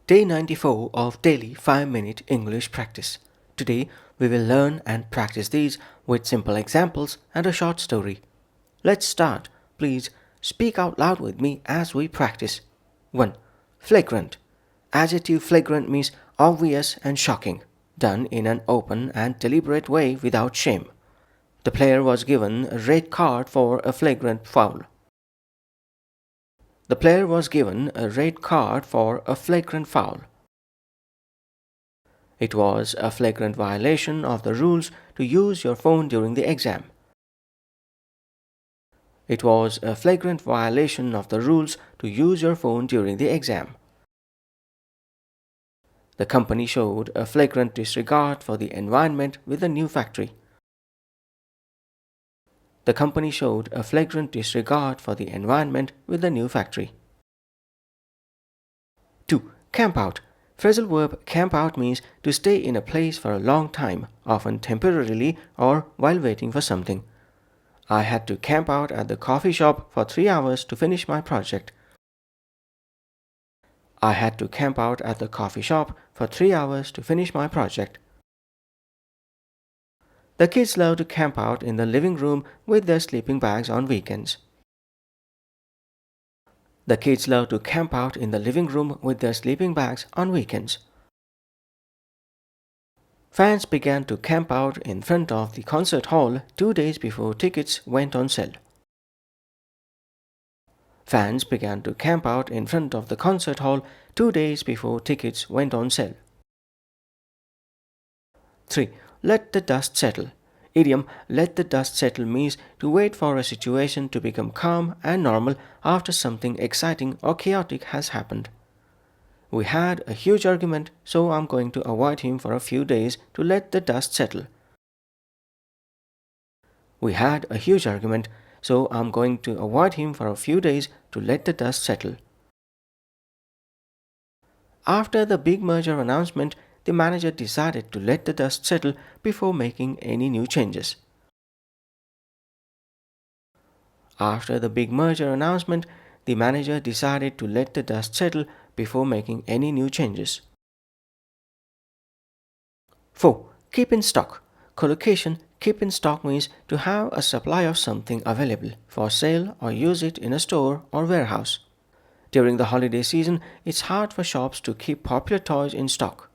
Day 94 of Daily 5-Minute English Practice. Today, we will learn and practice these with simple examples and a short story. Let's start. Please speak out loud with me as we practice. 1. Flagrant. Adjective flagrant means obvious and shocking, done in an open and deliberate way without shame. The player was given a red card for a flagrant foul. The player was given a red card for a flagrant foul. It was a flagrant violation of the rules to use your phone during the exam. It was a flagrant violation of the rules to use your phone during the exam. The company showed a flagrant disregard for the environment with the new factory. The company showed a flagrant disregard for the environment with the new factory. 2. Camp out. Phrasal verb camp out means to stay in a place for a long time, often temporarily or while waiting for something. I had to camp out at the coffee shop for 3 hours to finish my project. I had to camp out at the coffee shop for 3 hours to finish my project. The kids love to camp out in the living room with their sleeping bags on weekends. The kids love to camp out in the living room with their sleeping bags on weekends. Fans began to camp out in front of the concert hall 2 days before tickets went on sale. Fans began to camp out in front of the concert hall 2 days before tickets went on sale. 3. Let the dust settle. Idiom let the dust settle means to wait for a situation to become calm and normal after something exciting or chaotic has happened. We had a huge argument, so I'm going to avoid him for a few days to let the dust settle. We had a huge argument, so I'm going to avoid him for a few days to let the dust settle. After the big merger announcement, the manager decided to let the dust settle before making any new changes. After the big merger announcement, the manager decided to let the dust settle before making any new changes. 4. Keep in stock. Collocation keep in stock means to have a supply of something available for sale or use it in a store or warehouse. During the holiday season, it's hard for shops to keep popular toys in stock.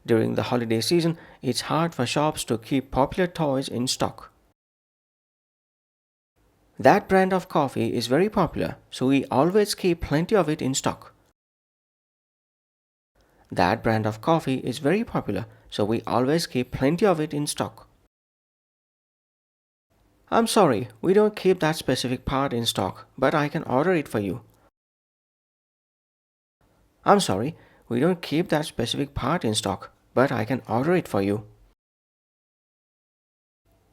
During the holiday season, it's hard for shops to keep popular toys in stock. That brand of coffee is very popular, so we always keep plenty of it in stock. That brand of coffee is very popular, so we always keep plenty of it in stock. I'm sorry, we don't keep that specific part in stock, but I can order it for you. I'm sorry, we don't keep that specific part in stock, but I can order it for you.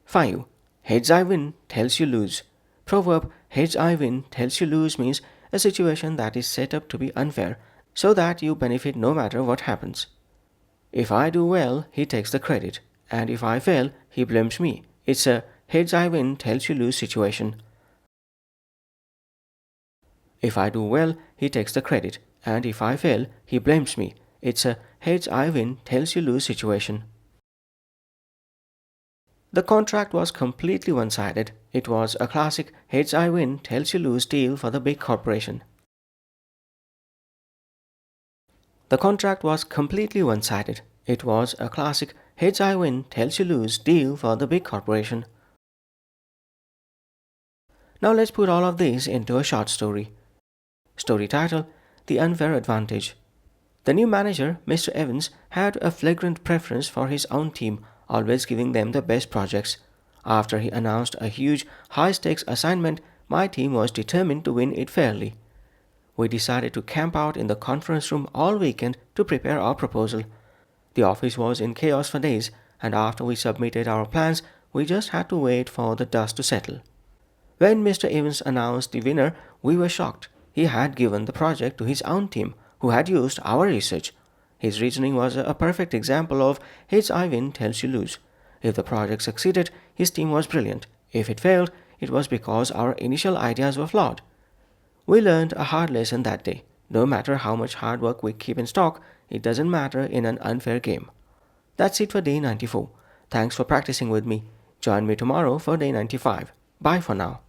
5. Heads I win, tails you lose. Proverb heads I win, tails you lose means a situation that is set up to be unfair, so that you benefit no matter what happens. If I do well, he takes the credit, and if I fail, he blames me. It's a heads I win, tails you lose situation. If I do well, he takes the credit, and if I fail, he blames me. It's a heads I win, tails you lose situation. The contract was completely one-sided. It was a classic heads I win, tails you lose deal for the big corporation. The contract was completely one-sided. It was a classic heads I win, tails you lose deal for the big corporation. Now let's put all of these into a short story. Story title: The Unfair Advantage. The new manager, Mr. Evans, had a flagrant preference for his own team, always giving them the best projects. After he announced a huge, high-stakes assignment, my team was determined to win it fairly. We decided to camp out in the conference room all weekend to prepare our proposal. The office was in chaos for days, and after we submitted our plans, we just had to wait for the dust to settle. When Mr. Evans announced the winner, we were shocked. He had given the project to his own team, who had used our research. His reasoning was a perfect example of heads I win, tails you lose. If the project succeeded, his team was brilliant. If it failed, it was because our initial ideas were flawed. We learned a hard lesson that day. No matter how much hard work we keep in stock, it doesn't matter in an unfair game. That's it for day 94. Thanks for practicing with me. Join me tomorrow for day 95. Bye for now.